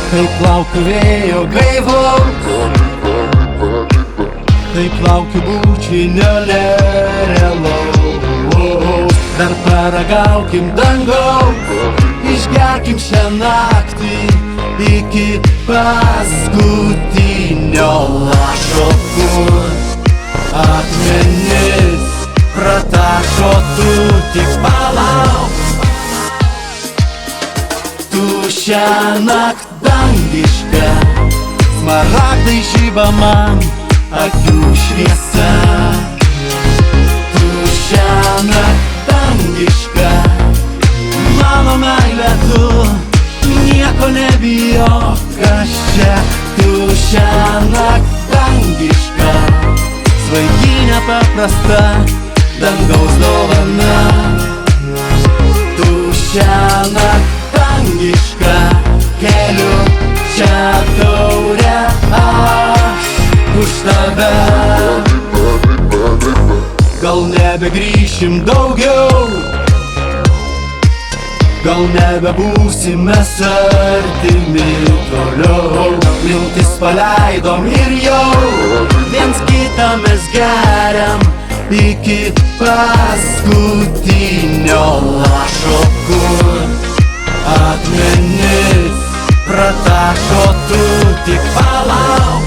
Kaip laukiu vėjo gaivaus, taip laukiu bučinio nerealaus. Dar paragaukim dangaus, išgerkim šią naktį iki paskutinio lašo, kur akmenis pratašo. Tu tik palauk, tu šiąnakt dangiška, smaragdai žiba man akių šviesa. Tu šiąnakt dangiška, mano meilė, tu nieko nebijok, kas čia. Tu šiąnakt dangiška, svaiginė paprasta, dangaus dovana. Tu šiąnakt dangiška, keliu čia taurę aš už tave. Gal nebegrįšim daugiau, gal nebebūsime artimi toliau. Mintis paleidom ir jau viens kitą mes geriam iki paskutinio lašo, kur akmenis pratašo. Tu tik palauk,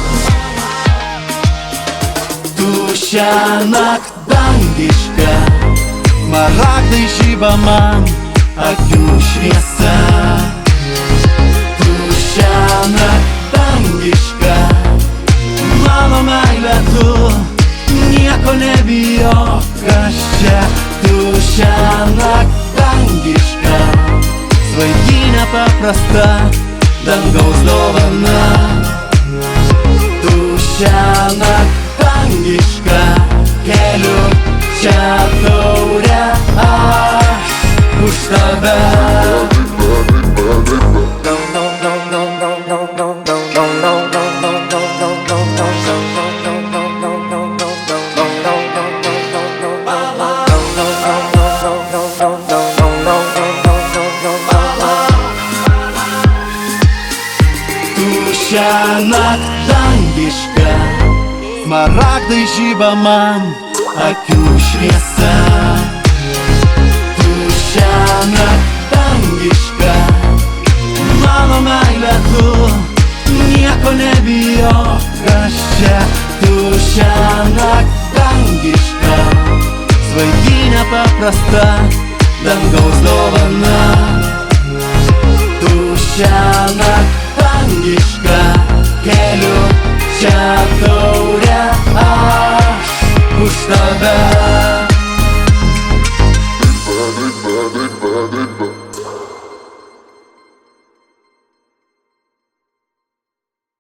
tu šiąnakt dangiška, smaragdai žiba man akių šviesa. Tu šiąnakt dangiška, mano meilė, tu nieko nebijok, kas čia. Tu šiąnakt dangiška, svaiginė paprasta, dangaus dovana. Tu šiąnakt dangiška, keliu čia taurę aš už tave. Šiąnakt dangiška, smaragdai žiba man akių šviesa. Tu šiąnakt dangiška, mano meilė, tu nieko nebijok, kas čia. Tu šiąnakt dangiška, svaiginė paprasta, dangaus dovana. Tu šiąnakt dangiška, keliu čia taurę aš už tave.